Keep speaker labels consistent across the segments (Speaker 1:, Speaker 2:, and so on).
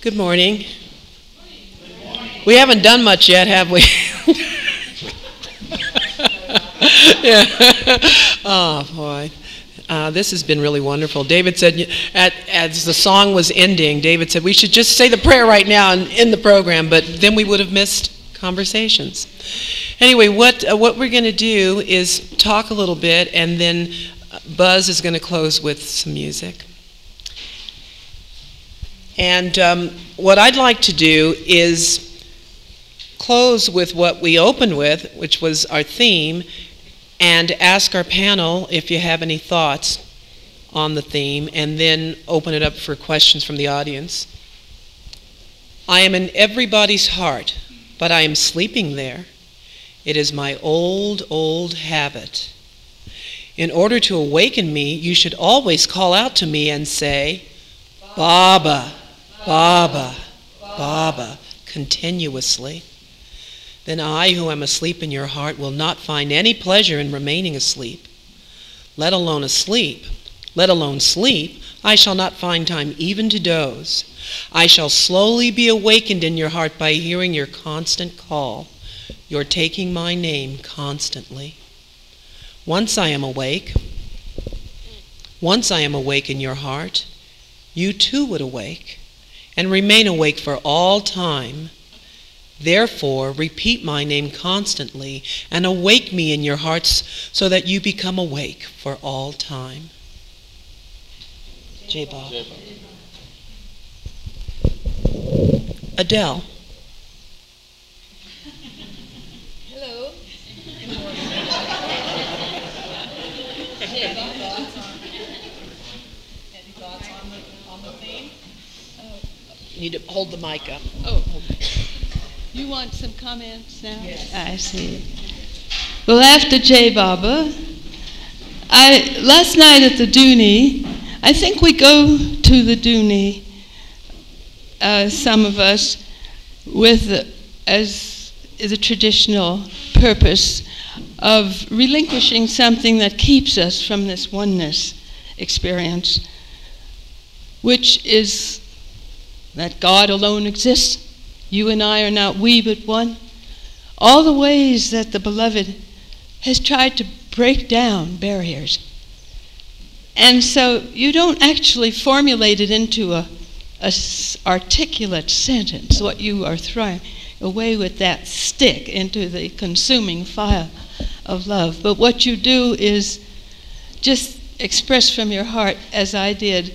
Speaker 1: Good morning. We haven't done much yet, have we? Yeah. Oh, boy. This has been really wonderful. David said, as the song was ending, David said, we should just say the prayer right now and end the program, but then we would have missed conversations. Anyway, what we're going to do is talk a little bit, and then Buzz is going to close with some music. And what I'd like to do is close with what we opened with, which was our theme, and ask our panel if you have any thoughts on the theme, and then open it up for questions from the audience. I am in everybody's heart, but I am sleeping there. It is my old, old habit. In order to awaken me, you should always call out to me and say, Baba, Baba, Baba, continuously. Then I, who am asleep in your heart, will not find any pleasure in remaining asleep. Let alone sleep, I shall not find time even to doze. I shall slowly be awakened in your heart by hearing your constant call. You're taking my name constantly. Once I am awake in your heart, you too would awake and remain awake for all time. Therefore, repeat my name constantly and awake me in your hearts so that you become awake for all time. J. Bob. Adele.
Speaker 2: Hello. Any thoughts on the theme?
Speaker 1: You need to hold the mic up.
Speaker 2: Oh, you want some comments now? Yes. I see. Well, after J. Baba, last night at the Dooney, I think we go to the Dooney, some of us, with as the traditional purpose of relinquishing something that keeps us from this oneness experience, which is that God alone exists. You and I are not we but one. All the ways that the Beloved has tried to break down barriers. And so you don't actually formulate it into a articulate sentence, what you are throwing away with that stick into the consuming fire of love. But what you do is just express from your heart, as I did.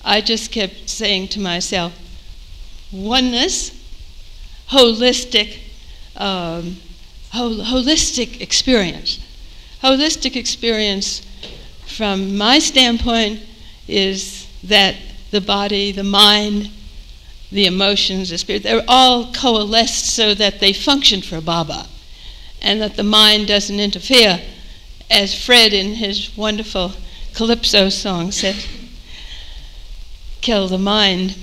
Speaker 2: I just kept saying to myself, oneness, holistic experience. Holistic experience, from my standpoint, is that the body, the mind, the emotions, the spirit, they're all coalesced so that they function for Baba, and that the mind doesn't interfere, as Fred in his wonderful Calypso song said, kill the mind.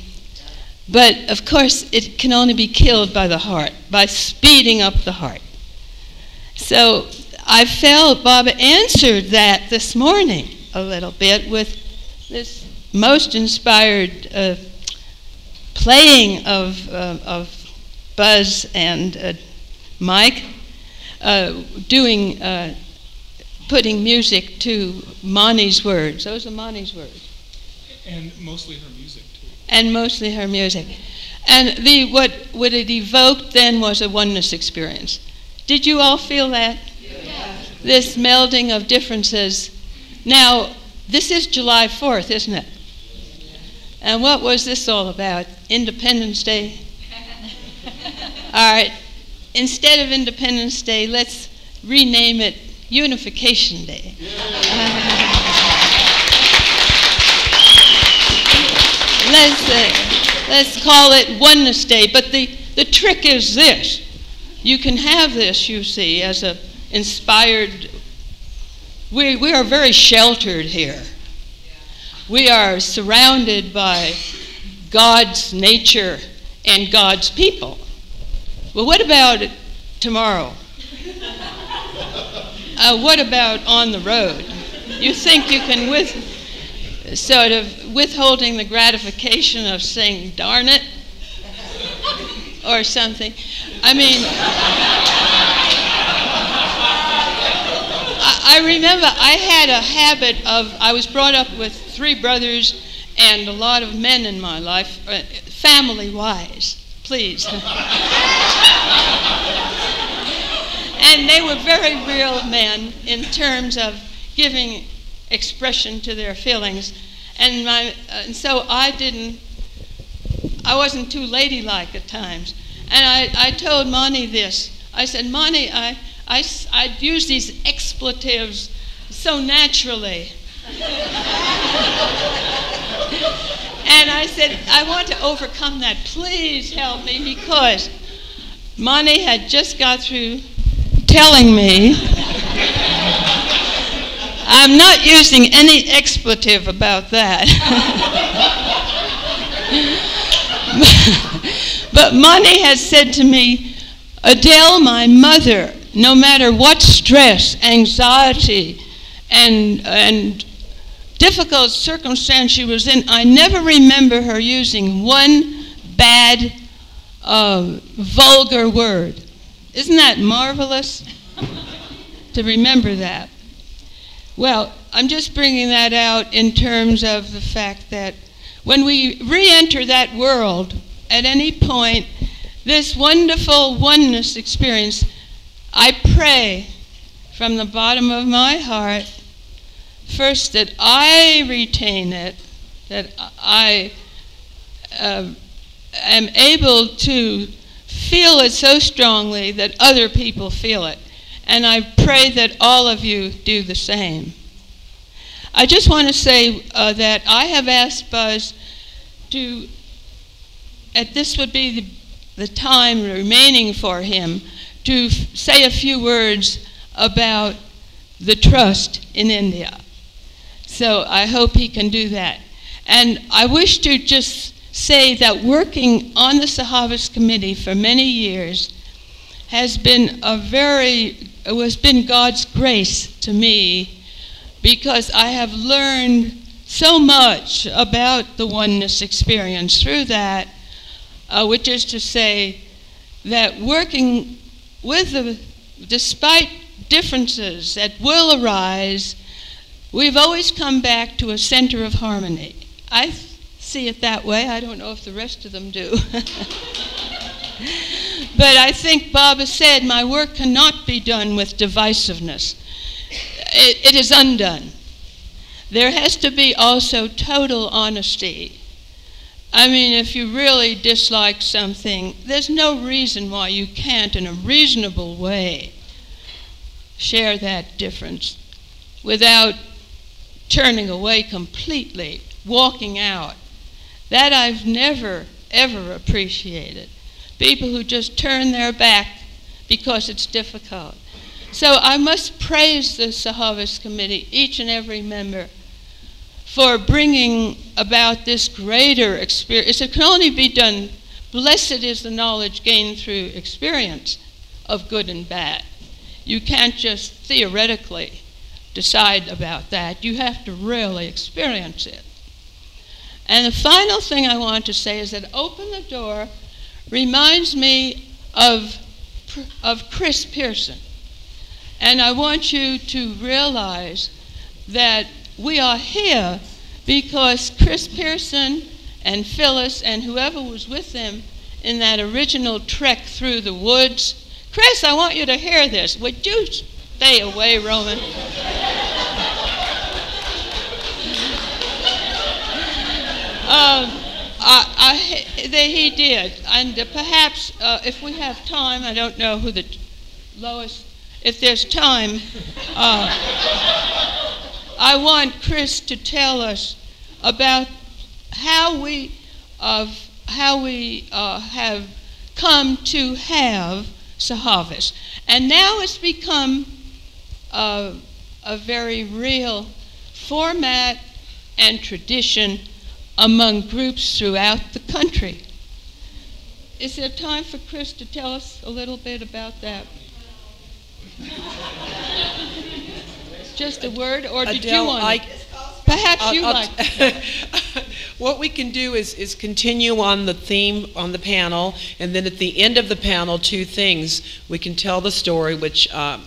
Speaker 2: But of course, it can only be killed by the heart, by speeding up the heart. So I felt Baba answered that this morning a little bit with this most inspired playing of Buzz and Mike, putting music to Mani's words. Those are Mani's words.
Speaker 3: And mostly her music, too.
Speaker 2: And mostly her music. And what it evoked then was a oneness experience. Did you all feel that? Yeah. This melding of differences. Now, this is July 4th, isn't it? And what was this all about? Independence Day? All right. Instead of Independence Day, let's rename it Unification Day. Let's call it Oneness Day. But the trick is this. You can have this, you see, as a inspired. We are very sheltered here. We are surrounded by God's nature and God's people. Well, what about tomorrow? What about on the road? You think you can sort of withholding the gratification of saying, darn it, or something. I mean, I remember I had a habit of, I was brought up with 3 brothers and a lot of men in my life, family-wise, please. And they were very real men in terms of giving expression to their feelings. And so I wasn't too ladylike at times. And I told Monty this. I said, Monty, I'd use these expletives so naturally. And I said, I want to overcome that. Please help me, because Monty had just got through telling me I'm not using any expletive about that. But Monty has said to me, Adele, my mother, no matter what stress, anxiety, and difficult circumstance she was in, I never remember her using one bad, vulgar word. Isn't that marvelous to remember that? Well, I'm just bringing that out in terms of the fact that when we re-enter that world at any point, this wonderful oneness experience, I pray from the bottom of my heart, first, that I retain it, that I am able to feel it so strongly that other people feel it. And I pray that all of you do the same. I just want to say that I have asked Buzz to, this would be the time remaining for him, to say a few words about the trust in India. So I hope he can do that. And I wish to just say that working on the Sahavas Committee for many years has been God's grace to me, because I have learned so much about the oneness experience through that, which is to say that working with despite differences that will arise, we've always come back to a center of harmony. I see it that way. I don't know if the rest of them do. But I think Baba said, my work cannot be done with divisiveness. It is undone. There has to be also total honesty. I mean, if you really dislike something, there's no reason why you can't, in a reasonable way, share that difference without turning away completely, walking out. That I've never, ever appreciated. People who just turn their back because it's difficult. So I must praise the Sahavas Committee, each and every member, for bringing about this greater experience. It can only be done, blessed is the knowledge gained through experience of good and bad. You can't just theoretically decide about that. You have to really experience it. And the final thing I want to say is that Open the Door reminds me of Chris Pearson. And I want you to realize that we are here because Chris Pearson and Phyllis and whoever was with them in that original trek through the woods. Chris, I want you to hear this. Would you stay away, Roman? He did, and perhaps if we have time, I don't know who Lois, if there's time, I want Chris to tell us about how we have come to have Sahavas. And now it's become a very real format and tradition among groups throughout the country. Is there time for Chris to tell us a little bit about that? Just a word, or did
Speaker 1: Adele,
Speaker 2: you want it? Perhaps you like.
Speaker 1: What we can do is continue on the theme on the panel, and then at the end of the panel, two things. We can tell the story, which I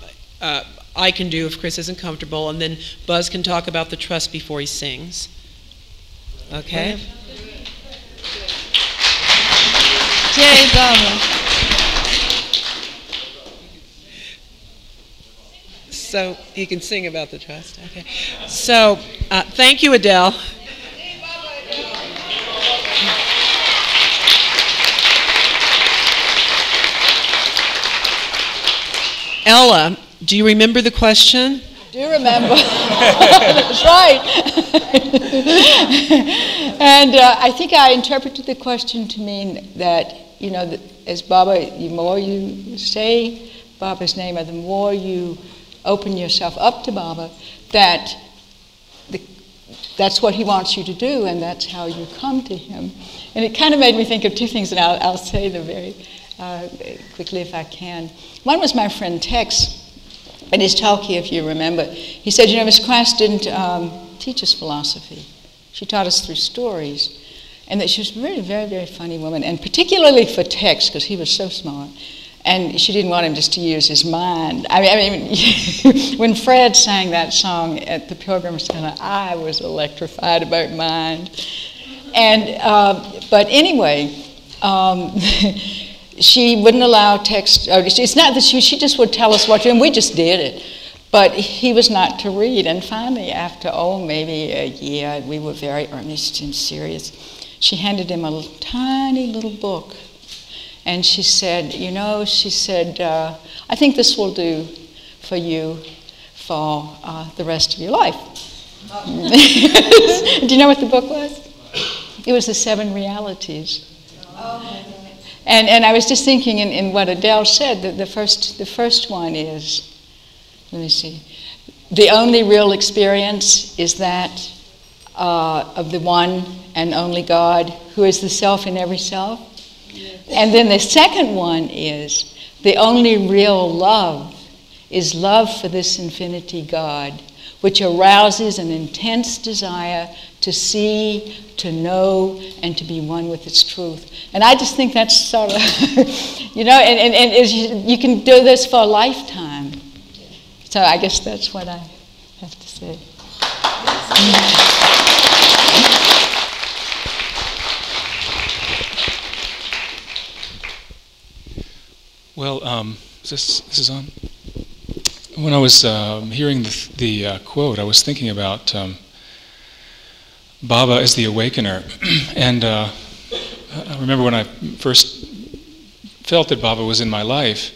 Speaker 1: can do if Chris isn't comfortable, and then Buzz can talk about the trust before he sings. Okay?
Speaker 2: Jay Baba.
Speaker 1: So you can sing about the trust. Okay. So thank you, Adele. Ella, do you remember the question?
Speaker 4: I do remember. That's right. And I think I interpreted the question to mean that, you know, that as Baba, the more you say Baba's name, or the more you open yourself up to Baba, that's what he wants you to do, and that's how you come to him. And it kind of made me think of two things, and I'll say them very quickly if I can. One was my friend Tex, in his talkie, if you remember. He said, you know, Miss Christ didn't teach us philosophy. She taught us through stories. And that she was a very, very, very funny woman, and particularly for Tex, because he was so smart. And she didn't want him just to use his mind. I mean, when Fred sang that song at the Pilgrim Center, I was electrified about mind. And, but anyway, she wouldn't allow Tex, it's not that she just would tell us what to do, and we just did it. But he was not to read. And finally, after, maybe a year, we were very earnest and serious. She handed him a tiny little book. And she said, you know, I think this will do for you for the rest of your life. Do you know what the book was? It was The 7 Realities. And I was just thinking in what Adele said, that the first one is, let me see, the only real experience is that of the one and only God, who is the self in every self. And then the second one is, the only real love is love for this infinity God, which arouses an intense desire to see, to know, and to be one with its truth. And I just think that's sort of, you know, and you can do this for a lifetime. So I guess that's what I have to say.
Speaker 3: Well, this is on? When I was hearing the quote, I was thinking about Baba as the awakener. And I remember when I first felt that Baba was in my life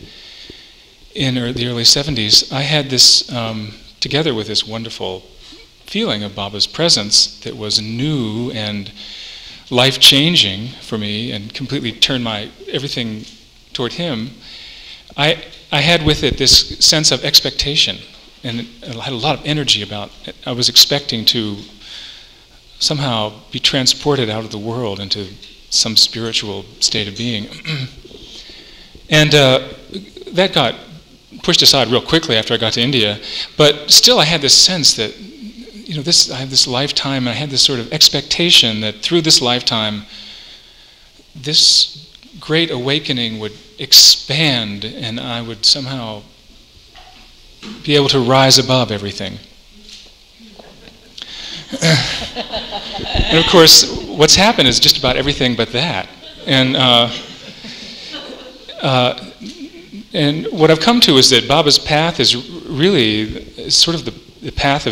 Speaker 3: in the early 70s, I had this, together with this wonderful feeling of Baba's presence that was new and life-changing for me and completely turned my everything toward him. I had with it this sense of expectation, and I had a lot of energy about it. I was expecting to somehow be transported out of the world into some spiritual state of being. And that got pushed aside real quickly after I got to India, but still I had this sense that, you know, I have this lifetime, and I had this sort of expectation that through this lifetime, this great awakening would expand, and I would somehow be able to rise above everything. And of course, what's happened is just about everything but that. And what I've come to is that Baba's path is really sort of the path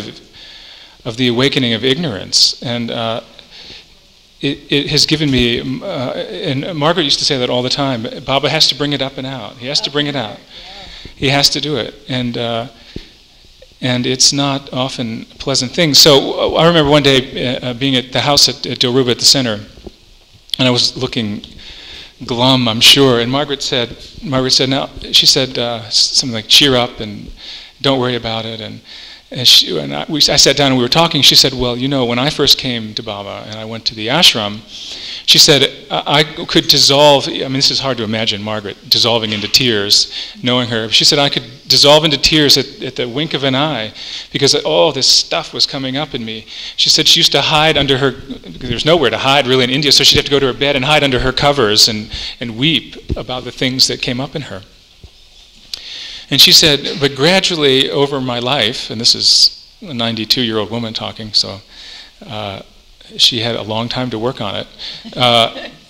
Speaker 3: of the awakening of ignorance. And it has given me, and Margaret used to say that all the time, Baba has to bring it up and out. He has to bring it out. He has to do it. And it's not often a pleasant thing. So I remember one day being at the house at Dilruba at the center, and I was looking glum, I'm sure, and Margaret said, she said something like, cheer up and don't worry about it. I sat down and we were talking. She said, well, you know, when I first came to Baba and I went to the ashram, she said, I could dissolve, I mean, this is hard to imagine Margaret dissolving into tears, knowing her. She said, I could dissolve into tears at the wink of an eye because all this stuff was coming up in me. She said she used to hide under her, because there's nowhere to hide really in India, so she'd have to go to her bed and hide under her covers and weep about the things that came up in her. And she said, but gradually over my life, and this is a 92-year-old woman talking, so she had a long time to work on it.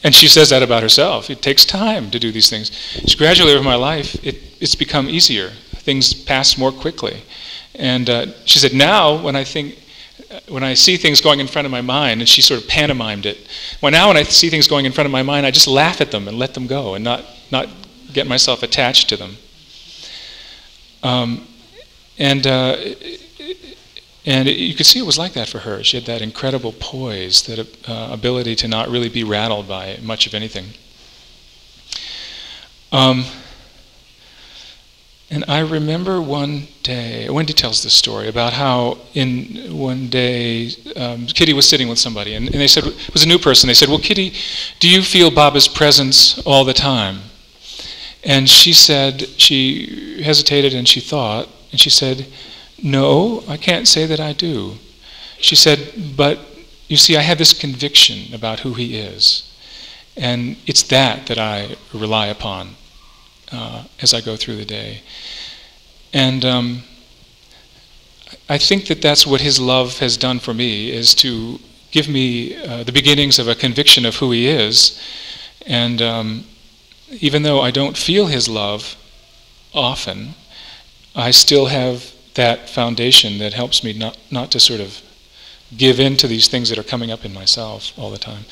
Speaker 3: And she says that about herself. It takes time to do these things. She gradually over my life, it's become easier. Things pass more quickly. And she said, now when I see things going in front of my mind, and she sort of pantomimed it. Well, now when I see things going in front of my mind, I just laugh at them and let them go and not get myself attached to them. And you could see it was like that for her. She had that incredible poise, that ability to not really be rattled by much of anything. And I remember one day, Wendy tells this story about how one day Kitty was sitting with somebody, and they said, it was a new person. They said, well, Kitty, do you feel Baba's presence all the time? And she said, she hesitated and she thought, and she said, no, I can't say that I do. She said, but you see, I have this conviction about who he is. And it's that I rely upon as I go through the day. And I think that that's what his love has done for me, is to give me the beginnings of a conviction of who he is. And even though I don't feel his love often, I still have that foundation that helps me not to sort of give in to these things that are coming up in myself all the time.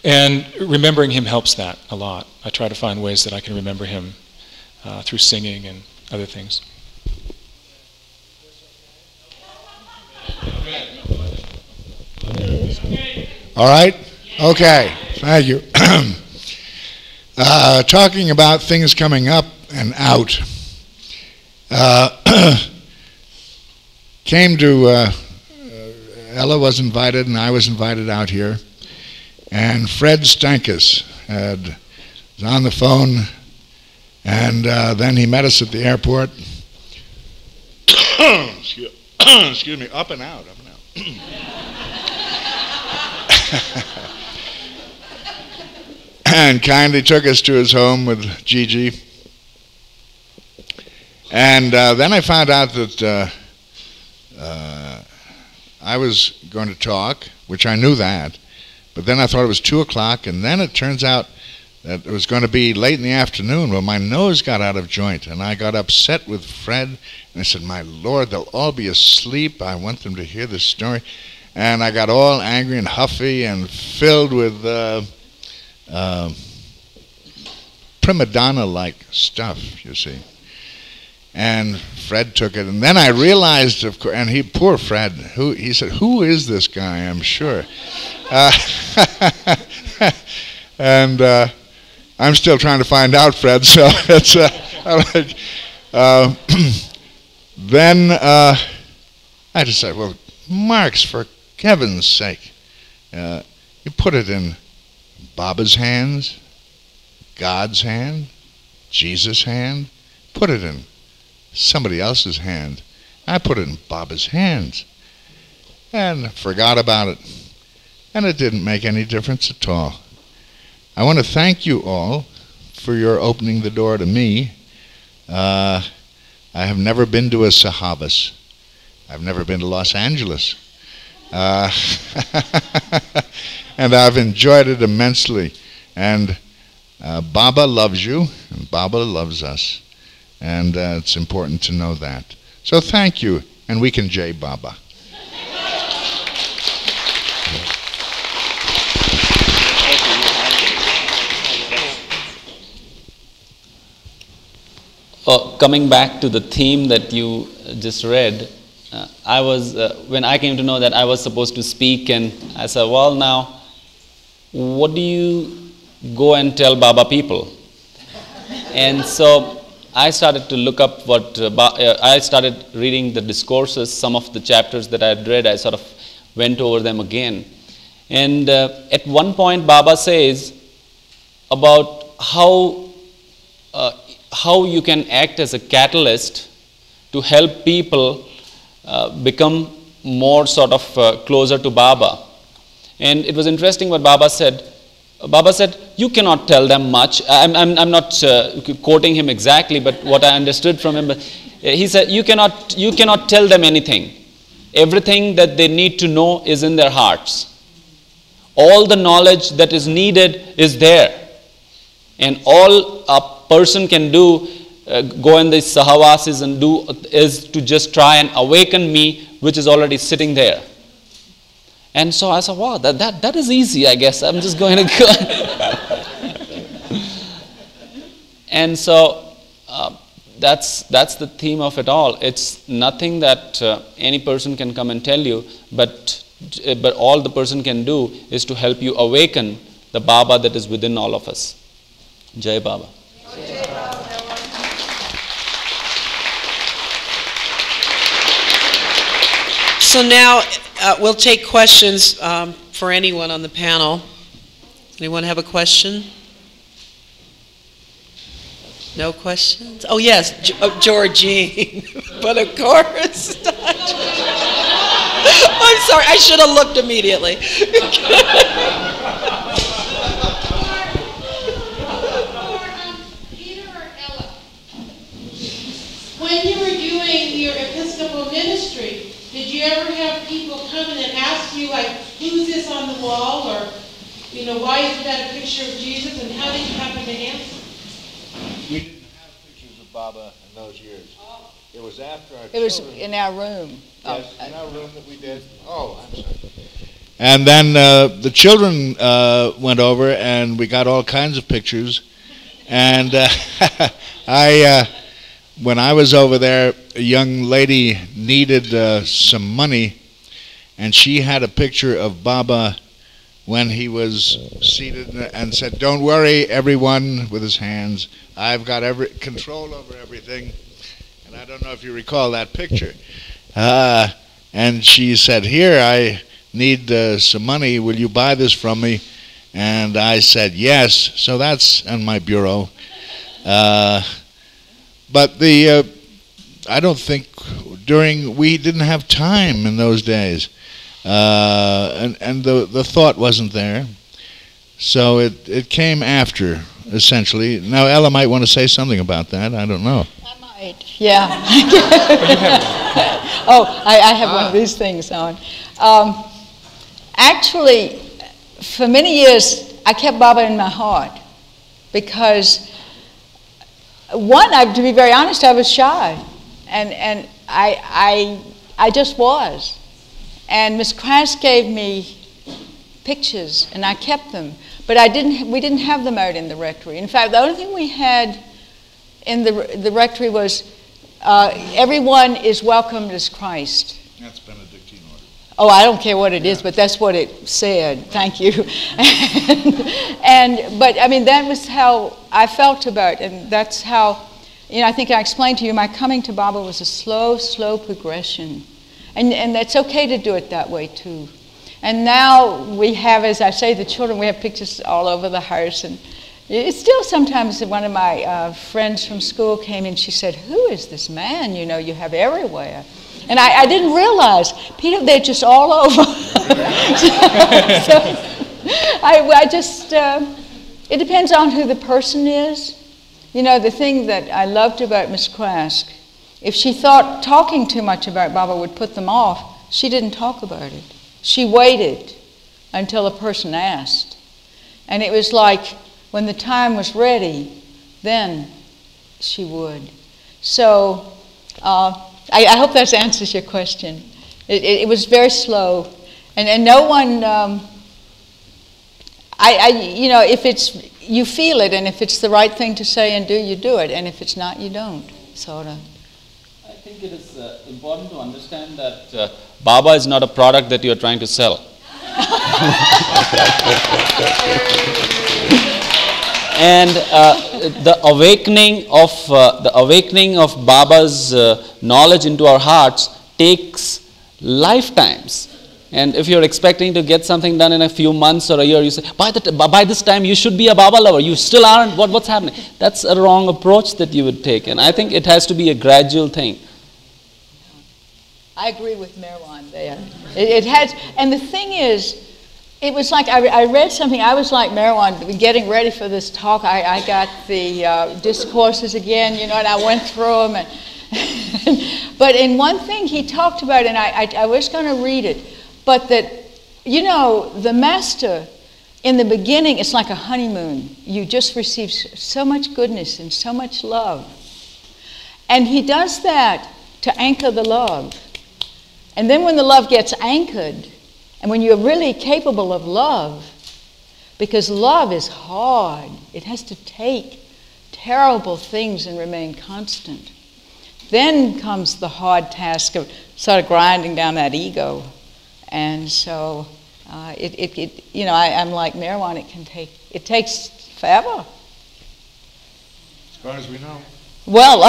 Speaker 3: And remembering him helps that a lot. I try to find ways that I can remember him through singing and other things.
Speaker 5: All right? Okay, thank you. Talking about things coming up and out. Came to, Ella was invited and I was invited out here. And Fred Stankus was on the phone, and then he met us at the airport. Excuse me, up and out. And kindly took us to his home with Gigi. And then I found out that I was going to talk, which I knew that, but then I thought it was 2 o'clock, and then it turns out that it was going to be late in the afternoon. Well, my nose got out of joint, and I got upset with Fred, and I said, my Lord, they'll all be asleep. I want them to hear this story. And I got all angry and huffy and filled with prima donna-like stuff, you see. And Fred took it, and then I realized, of course, and poor Fred, he said, who is this guy, I'm sure. And I'm still trying to find out, Fred, so it's, then I decided, well, Marx, for heaven's sake, you put it in Baba's hands, God's hand, Jesus' hand, put it in somebody else's hand. I put it in Baba's hands and forgot about it, and it didn't make any difference at all. I want to thank you all for your opening the door to me. I have never been to a Sahavas. I've never been to Los Angeles. And I've enjoyed it immensely. And Baba loves you, and Baba loves us. And it's important to know that. So thank you, and we can Jai Baba.
Speaker 6: Coming back to the theme that you just read, I was when I came to know that I was supposed to speak, and I said, well, now, what do you go and tell Baba people? And so I started to look up I started reading the discourses, some of the chapters that I had read, I sort of went over them again. And at one point, Baba says about how you can act as a catalyst to help people become more sort of closer to Baba. And it was interesting what Baba said. Baba said, you cannot tell them much. I'm not quoting him exactly, but what I understood from him, he said, you cannot tell them anything. Everything that they need to know is in their hearts. All the knowledge that is needed is there. And all a person can do, go in these Sahavas and do, is to just try and awaken me, which is already sitting there. And so I said, wow, that is easy, I guess. I'm just going to go. And so that's the theme of it all. It's nothing that any person can come and tell you, but all the person can do is to help you awaken the Baba that is within all of us. Jai Baba.
Speaker 1: Jai Baba. So now we'll take questions for anyone on the panel. Anyone have a question? No questions? Oh yes, Georgine. But of course. I'm sorry, I should have looked immediately.
Speaker 7: When you were doing your Episcopal ministry, did you ever have people come in and ask you, like, who's this on the wall? Or, why isn't that a picture of Jesus? And how did you happen to answer?
Speaker 5: We didn't have pictures of Baba in those years. It was after our
Speaker 4: It was in our room.
Speaker 5: Yes, in our room that we did. Oh, I'm sorry. And then the children went over, and we got all kinds of pictures. And when I was over there, a young lady needed some money, and she had a picture of Baba when he was seated and said, "Don't worry, everyone," with his hands. "I've got control over everything." And I don't know if you recall that picture. And she said, "Here, I need some money. Will you buy this from me?" And I said, "Yes." So that's on my bureau. But I don't think we didn't have time in those days. And the thought wasn't there. So it came after, essentially. Now, Ella might want to say something about that. I don't know.
Speaker 4: I might, yeah. Oh, I have one of these things on. Actually, for many years, I kept Baba in my heart because, one, to be very honest, I was shy, and I just was. And Miss Christ gave me pictures, and I kept them, but we didn't have them out in the rectory. In fact, the only thing we had in the rectory was everyone is welcomed as Christ.
Speaker 5: That's Benedictine order.
Speaker 4: Oh, I don't care what it is, but that's what it said. Thank you. But I mean, that was how I felt about it, and that's how, I think I explained to you, my coming to Baba was a slow progression. And it's okay to do it that way too. And now we have, as I say, the children, we have pictures all over the house. And it's still sometimes one of my friends from school came in, she said, "Who is this man, you have everywhere?" And I didn't realize, Peter, they're just all over. It depends on who the person is. The thing that I loved about Miss Krask, if she thought talking too much about Baba would put them off, she didn't talk about it. She waited until a person asked. And it was like when the time was ready, then she would. So I hope that answers your question. It was very slow. And no one, if it's, you feel it, and if it's the right thing to say and do, you do it. And if it's not, you don't, sort of.
Speaker 6: I think it is important to understand that Baba is not a product that you are trying to sell. And the awakening of Baba's knowledge into our hearts takes lifetimes. And if you're expecting to get something done in a few months or a year, you say, by this time you should be a Baba lover. You still aren't. What's happening? That's a wrong approach that you would take. And I think it has to be a gradual thing.
Speaker 4: I agree with Merwan there. It has, and the thing is, it was like I read something. I was like Merwan, getting ready for this talk. I got the discourses again, and I went through them. But in one thing he talked about, and I was going to read it, but that, the master, in the beginning, it's like a honeymoon. You just receive so much goodness and so much love. And he does that to anchor the love. And then when the love gets anchored, and when you're really capable of love, because love is hard, it has to take terrible things and remain constant. Then comes the hard task of sort of grinding down that ego. And so I'm like Merwan, it takes forever.
Speaker 5: As far as we know.
Speaker 1: Rosalie?
Speaker 4: Well,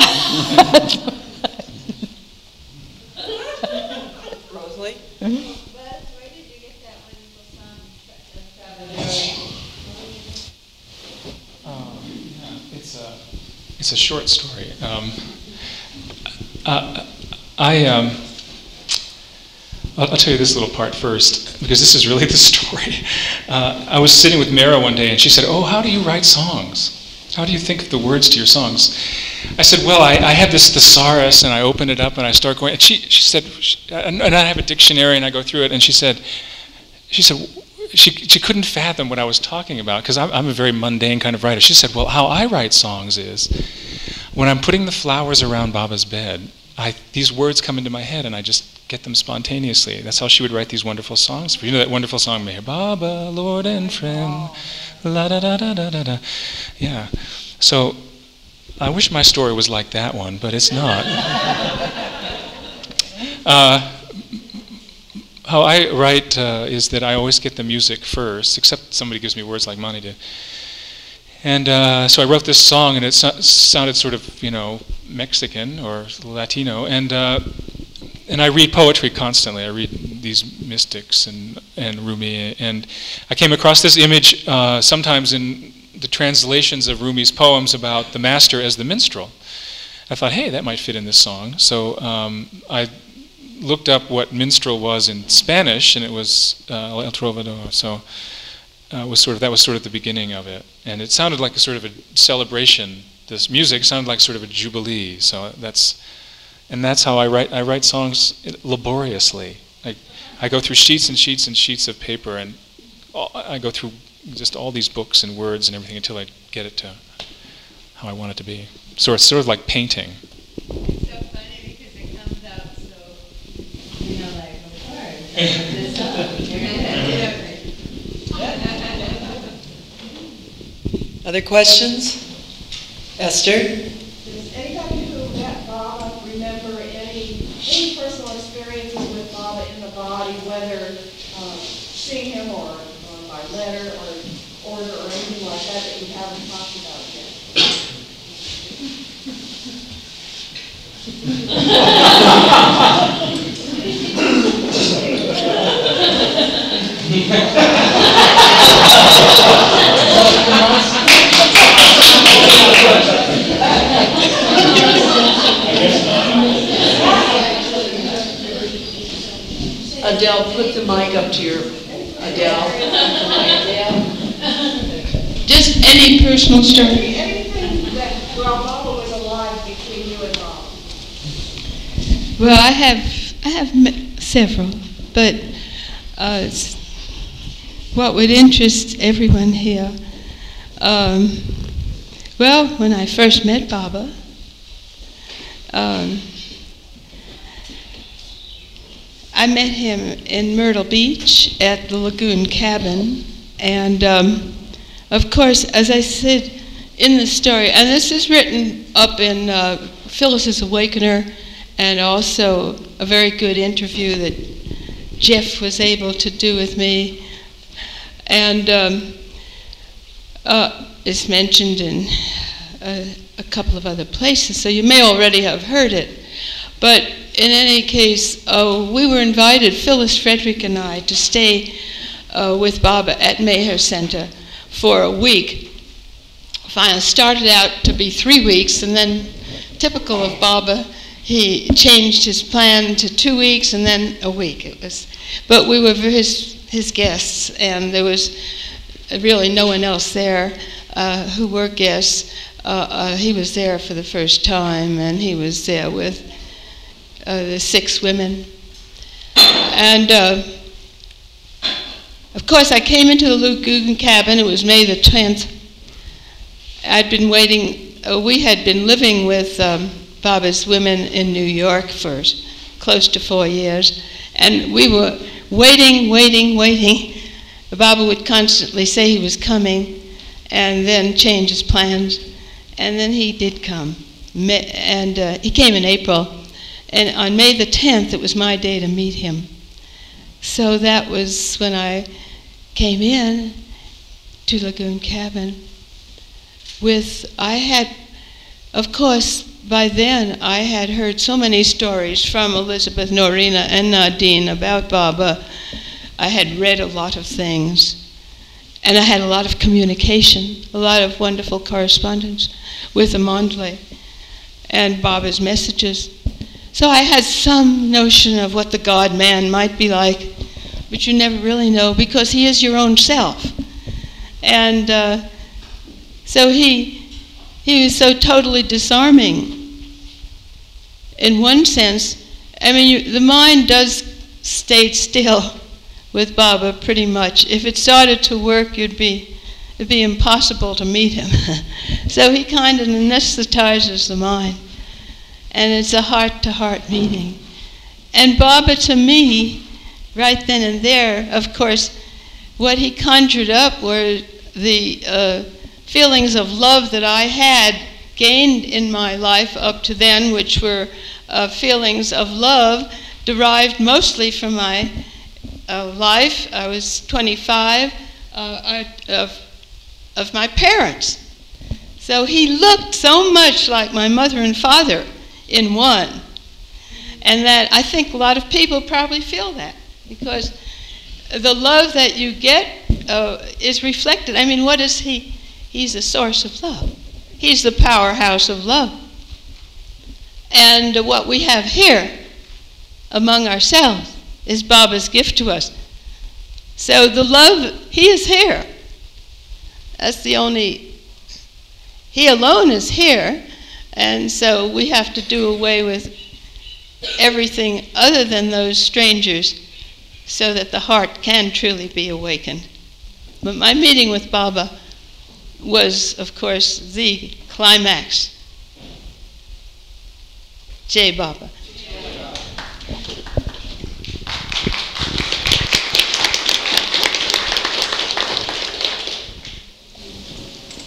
Speaker 8: Where did you get that wonderful song?
Speaker 3: It's a short story. I'll tell you this little part first, because this is really the story. I was sitting with Mara one day, and she said, "Oh, how do you write songs? How do you think of the words to your songs?" I said, "Well, I have this thesaurus, and I open it up, and I start going." And she said, and I have a dictionary, and I go through it, and she said, she couldn't fathom what I was talking about, because I'm a very mundane kind of writer. She said, "Well, how I write songs is, when I'm putting the flowers around Baba's bed, these words come into my head, and I just get them spontaneously." That's how she would write these wonderful songs. You know that wonderful song, "Meher Baba, Lord and Friend, la da da da da da da." Yeah. So I wish my story was like that one, but it's not. How I write is that I always get the music first, except somebody gives me words like Mani did. And so I wrote this song, and it sounded sort of, Mexican or Latino, and I read poetry constantly. I read these mystics and Rumi, and I came across this image sometimes in the translations of Rumi's poems about the master as the minstrel. I thought, hey, that might fit in this song. So I looked up what minstrel was in Spanish, and it was El Trovador. So that was sort of the beginning of it, and it sounded like a sort of a celebration. This music sounded like sort of a jubilee. So that's how I write. I write songs laboriously. I go through sheets and sheets and sheets of paper, and I go through just all these books and words and everything until I get it to how I want it to be. So it's sort of like painting.
Speaker 8: It's so funny because it comes out so, like a word.
Speaker 1: Other questions? Esther?
Speaker 9: Does anybody who met Baba remember any personal experiences with Baba in the body, whether seeing him or by letter or order or anything like that you haven't talked about yet?
Speaker 1: Adele, put the mic up to your Adele.
Speaker 2: Just any personal story.
Speaker 9: Anything that while Baba was alive between you and Baba?
Speaker 2: Well, I have several, but what would interest everyone here? Well, when I first met Baba, I met him in Myrtle Beach at the Lagoon Cabin, and of course, as I said in the story, and this is written up in Phyllis's Awakener, and also a very good interview that Jeff was able to do with me, and it's mentioned in a couple of other places, so you may already have heard it. But in any case, we were invited, Phyllis, Frederick, and I, to stay with Baba at Meher Center for a week. Finally, started out to be 3 weeks, and then, typical of Baba, he changed his plan to 2 weeks and then a week. But we were his guests, and there was really no one else there who were guests. He was there for the first time, and he was there with the 6 women. And of course, I came into the Lagoon cabin. It was May the 10th. I'd been waiting. We had been living with Baba's women in New York for close to 4 years, and we were waiting. Baba would constantly say he was coming, and then change his plans, and then he did come. And he came in April, and on May the 10th, it was my day to meet him. So that was when I came in to Lagoon Cabin of course, by then I had heard so many stories from Elizabeth, Norina, and Nadine about Baba. I had read a lot of things, and I had a lot of communication, a lot of wonderful correspondence with the Mandalay and Baba's messages. So I had some notion of what the God-man might be like, but you never really know because he is your own self. And so he was so totally disarming. In one sense, I mean, the mind does stay still with Baba pretty much. If it started to work, it'd be impossible to meet him. So he kind of anesthetizes the mind. And it's a heart-to-heart meeting. And Baba, to me, right then and there, of course, what he conjured up were the feelings of love that I had gained in my life up to then, which were feelings of love derived mostly from my life. I was 25, of my parents. So he looked so much like my mother and father in one. And that I think a lot of people probably feel that, because the love that you get is reflected. I mean, what is he? He's the source of love. He's the powerhouse of love. And what we have here among ourselves is Baba's gift to us. So the love, he is here. That's the only, he alone is here. And so we have to do away with everything other than those strangers so that the heart can truly be awakened. But my meeting with Baba was, of course, the climax. Jai Baba.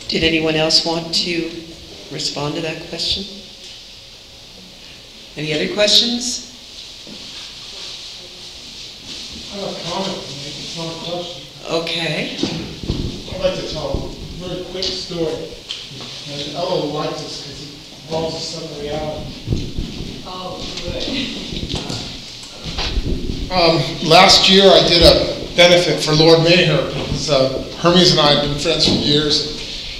Speaker 1: Did anyone else want to respond to that question? Any other questions?
Speaker 10: I have a comment, it's not a question.
Speaker 1: Okay.
Speaker 10: I'd like to tell a very quick story. And Ella will like this because it involves some reality.
Speaker 8: Oh, good.
Speaker 10: Last year I did a benefit for Lord Meher because Hermes and I had been friends for years.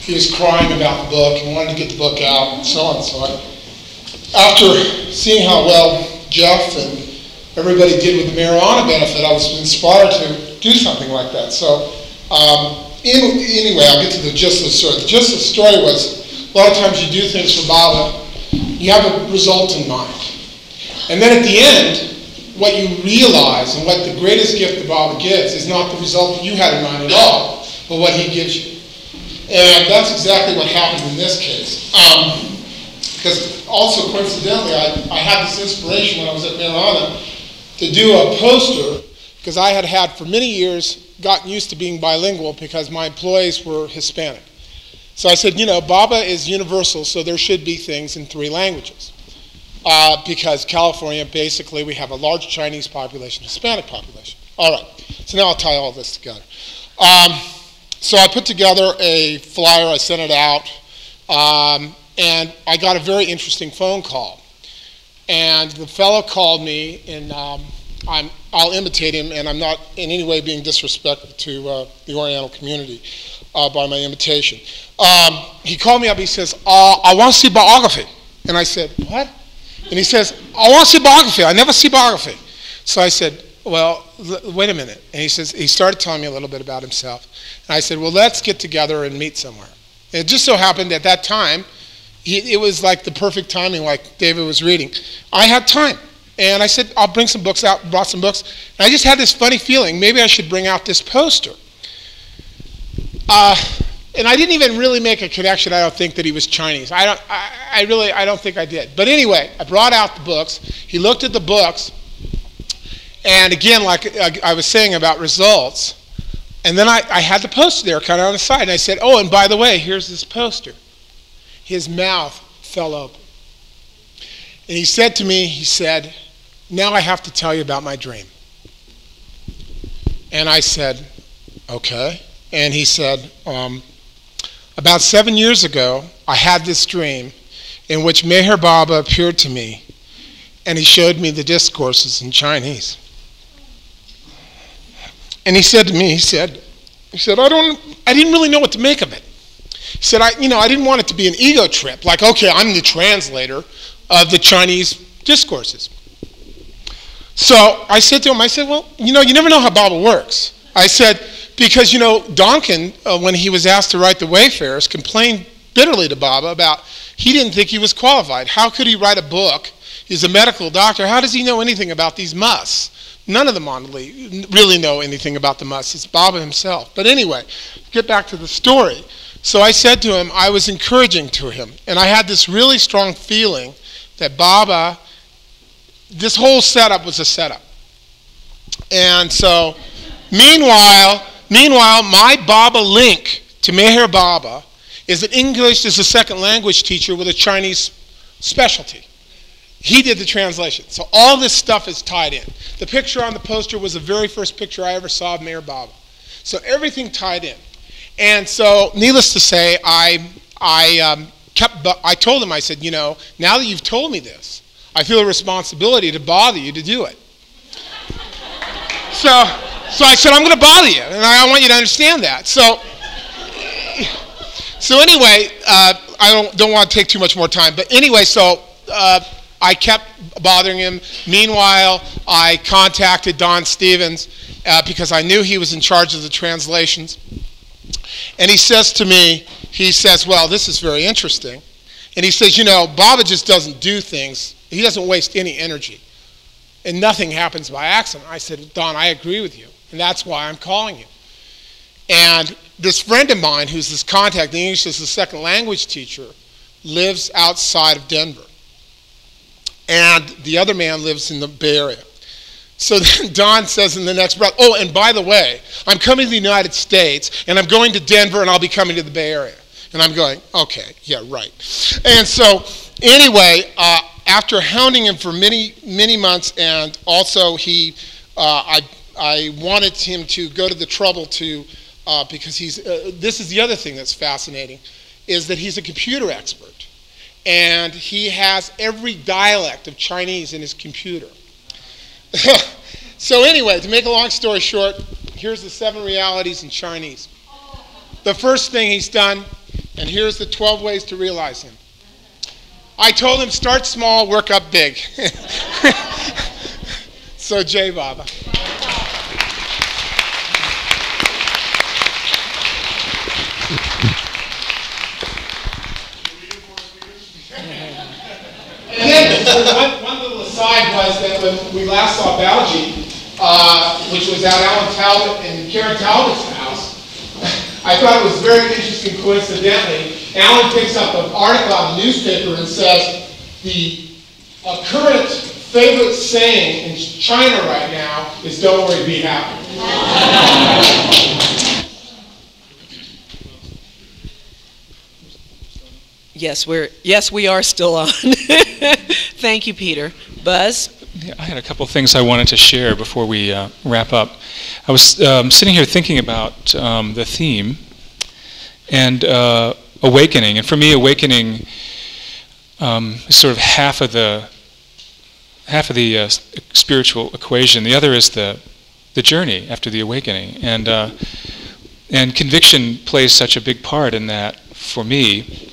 Speaker 10: He was crying about the book and wanted to get the book out and so on. So after seeing how well Jeff and everybody did with the Merwan benefit, I was inspired to do something like that. So anyway, I'll get to the gist of the story. The gist of the story was, a lot of times you do things for Baba, you have a result in mind. And then at the end, what you realize and what the greatest gift that Baba gives is not the result that you had in mind at all, but what he gives you. And that's exactly what happened in this case. Because also coincidentally, I had this inspiration when I was at Merwan to do a poster, because I had for many years gotten used to being bilingual because my employees were Hispanic. So I said, Baba is universal, so there should be things in 3 languages. Because California, basically, we have a large Chinese population, Hispanic population. All right, so now I'll tie all this together. So I put together a flyer, I sent it out, and I got a very interesting phone call. And the fellow called me, and I'll imitate him, and I'm not in any way being disrespectful to the Oriental community by my imitation. He called me up, he says, I want to see biography. And I said, what? And he says, I want to see biography. I never see biography. So I said, well, wait a minute. And he started telling me a little bit about himself. And I said, well, let's get together and meet somewhere. And it just so happened at that time, it was like the perfect timing, like David was reading. I had time. And I said, I'll bring some books out, brought some books. And I just had this funny feeling, maybe I should bring out this poster. And I didn't even really make a connection, I don't think, that he was Chinese. I don't think I did. But anyway, I brought out the books. He looked at the books. And again, like I was saying about results, and then I had the poster there kind of on the side, and I said, oh, and by the way, here's this poster. His mouth fell open. And he said to me, he said, now I have to tell you about my dream. And I said, okay. And he said, about 7 years ago, I had this dream in which Meher Baba appeared to me, and he showed me the discourses in Chinese. And he said to me, he said, I didn't really know what to make of it. He said, I didn't want it to be an ego trip, like, okay, I'm the translator of the Chinese discourses. So I said to him, I said, well, you never know how Baba works. I said, because, Donkin, when he was asked to write The Wayfarers, complained bitterly to Baba about he didn't think he was qualified. How could he write a book? He's a medical doctor. How does he know anything about these musts? None of the Mondali really know anything about the musts. It's Baba himself. But anyway, get back to the story. So I said to him, I was encouraging to him, and I had this really strong feeling that Baba, this whole setup was a setup. And so, meanwhile, my Baba link to Meher Baba is that English is a second language teacher with a Chinese specialty. He did the translation. So all this stuff is tied in. The picture on the poster was the very first picture I ever saw of Meher Baba. So everything tied in. And so, needless to say, I told him, I said, now that you've told me this, I feel a responsibility to bother you to do it. So I said, I'm going to bother you, and I want you to understand that. So anyway, I don't want to take too much more time. But anyway, so I kept bothering him. Meanwhile, I contacted Don Stevens because I knew he was in charge of the translations. And he says to me, well, this is very interesting. And he says, Baba just doesn't do things. He doesn't waste any energy. And nothing happens by accident. I said, Don, I agree with you. And that's why I'm calling you. And this friend of mine, who's this contact, the English as a second language teacher, lives outside of Denver. And the other man lives in the Bay Area. So then Don says in the next breath, oh, and by the way, I'm coming to the United States, and I'm going to Denver, and I'll be coming to the Bay Area. And I'm going, okay, yeah, right. And so anyway, after hounding him for many, many months, and also I wanted him to go to the trouble to, because this is the other thing that's fascinating, is that he's a computer expert. And he has every dialect of Chinese in his computer. So anyway, to make a long story short, here's the 7 realities in Chinese. The first thing he's done, and here's the 12 ways to realize him. I told him, start small, work up big. So Jai Baba. And then one little aside was that when we last saw Balji, which was at Alan Talbot and Karen Talbot's house, I thought it was very interesting coincidentally. Alan picks up an article on the newspaper and says the current favorite saying in China right now is "Don't worry, be happy."
Speaker 1: Yes, we are still on. Thank you, Peter. Buzz?
Speaker 3: Yeah, I had a couple things I wanted to share before we wrap up. I was sitting here thinking about the theme and awakening. And for me, awakening is sort of half of the spiritual equation. The other is the journey after the awakening. And conviction plays such a big part in that for me.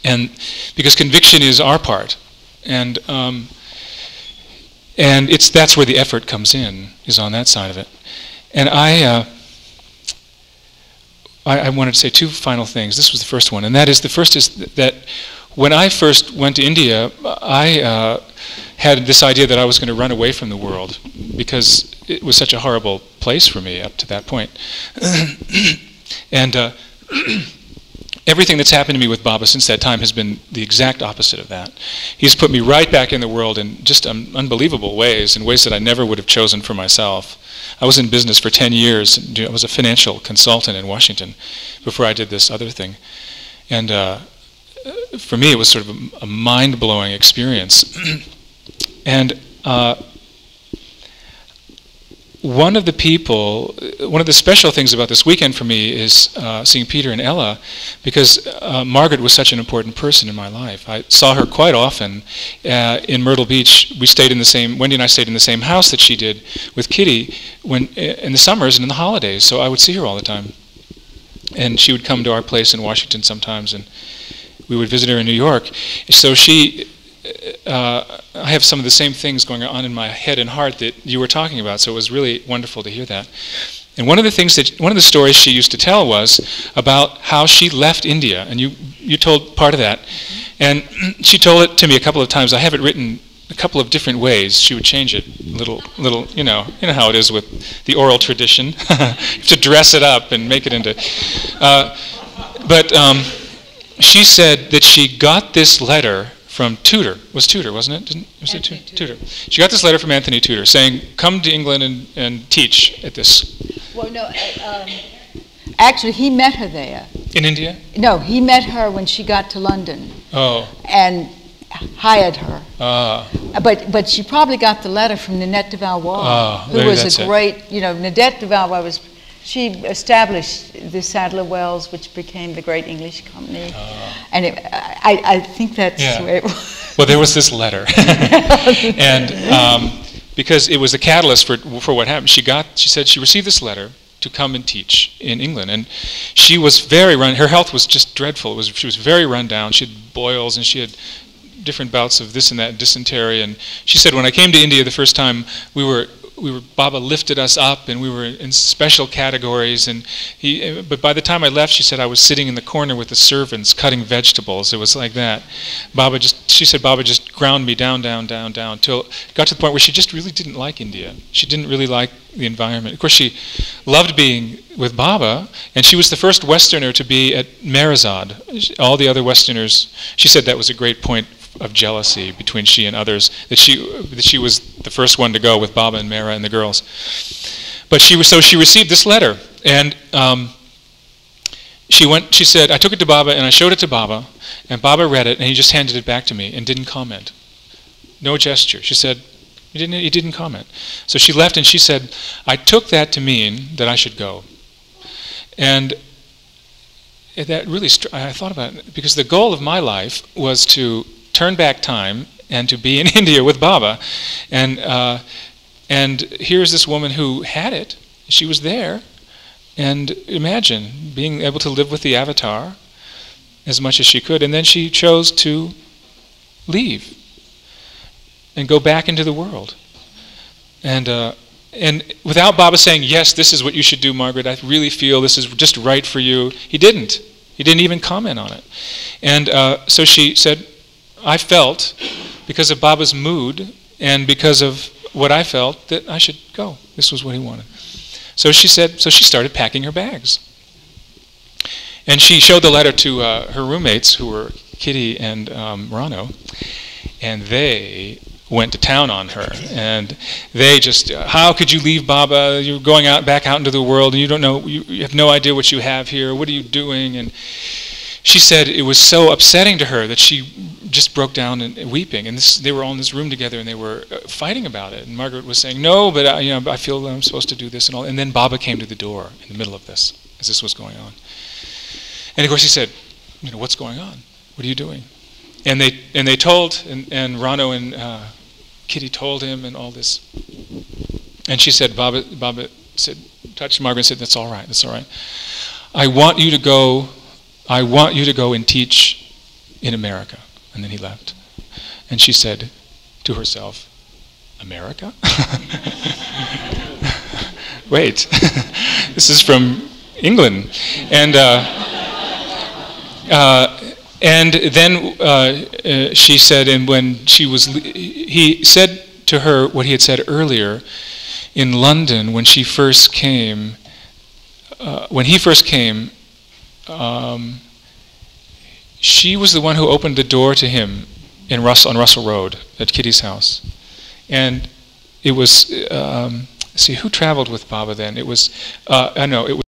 Speaker 3: And because conviction is our part And that's where the effort comes in, is on that side of it. And I wanted to say two final things. This was the first one, and that is, the first is that when I first went to India, I had this idea that I was going to run away from the world because it was such a horrible place for me up to that point. And everything that's happened to me with Baba since that time has been the exact opposite of that. He's put me right back in the world in just unbelievable ways, in ways that I never would have chosen for myself. I was in business for 10 years. I was a financial consultant in Washington before I did this other thing. And for me, it was sort of a mind-blowing experience. And one of the special things about this weekend for me is seeing Peter and Ella, because Margaret was such an important person in my life. I saw her quite often in Myrtle Beach. Wendy and I stayed in the same house that she did with Kitty in the summers and in the holidays, so I would see her all the time. And she would come to our place in Washington sometimes, and we would visit her in New York. So I have some of the same things going on in my head and heart that you were talking about, so it was really wonderful to hear that. And one of the stories she used to tell was about how she left India, and you told part of that. And she told it to me a couple of times. I have it written a couple of different ways. She would change it a little, you know how it is with the oral tradition. You have to dress it up and make it into... she said that she got this letter from Tudor. It was Tudor, wasn't it? Was it Tudor? She got this letter from Anthony Tudor saying, come to England and teach at this.
Speaker 4: Well, no, actually, he met her there.
Speaker 3: In India?
Speaker 4: No, he met her when she got to London.
Speaker 3: Oh.
Speaker 4: And hired her. But she probably got the letter from Nanette de Valois, who was a great, Nanette de Valois she established the Sadler Wells, which became the great English company. And I think that's where it was.
Speaker 3: Well, there was this letter. And because it was the catalyst for what happened. She said she received this letter to come and teach in England. And she was her health was just dreadful. She was very run down. She had boils and she had different bouts of this and that, dysentery. And she said, when I came to India the first time, Baba lifted us up, and we were in special categories. But by the time I left, she said I was sitting in the corner with the servants cutting vegetables. It was like that. She said Baba just ground me down, till it got to the point where she just really didn't like India. She didn't really like the environment. Of course, she loved being with Baba, and she was the first Westerner to be at Meherzad. All the other Westerners, she said that was a great point of jealousy between she and others, that she was the first one to go with Baba and Mehra and the girls. But she received this letter, and she said, I took it to Baba and I showed it to Baba, and Baba read it and he just handed it back to me and didn't comment. No gesture. She said, he didn't comment. So she left and she said, I took that to mean that I should go. And that really, I thought about it, because the goal of my life was to turn back time and to be in India with Baba. And here's this woman who had it. She was there. And imagine being able to live with the avatar as much as she could. And then she chose to leave and go back into the world. And without Baba saying, yes, this is what you should do, Margaret, I really feel this is just right for you, he didn't. He didn't even comment on it. And so she said, I felt, because of Baba's mood and because of what I felt, that I should go. This was what he wanted. So she started packing her bags. And she showed the letter to her roommates, who were Kitty and Rano, and they went to town on her. And they just, how could you leave Baba? You're going back out into the world, and you don't know, you have no idea what you have here. What are you doing? And she said it was so upsetting to her that she just broke down and weeping. And they were all in this room together, and they were fighting about it. And Margaret was saying, no, but I feel that I'm supposed to do this and all. And then Baba came to the door in the middle of this, as this was going on. And of course he said, what's going on? What are you doing? And they told, and Rano and Kitty told him and all this. And she said, Baba said, touched Margaret and said, that's all right, that's all right. I want you to go and teach in America. And then he left. And she said to herself, America? Wait, this is from England. And then she said, and when he said to her what he had said earlier in London when she first came, when he first came, she was the one who opened the door to him on Russell Road at Kitty's house. And it was, see, who traveled with Baba then? It was, it was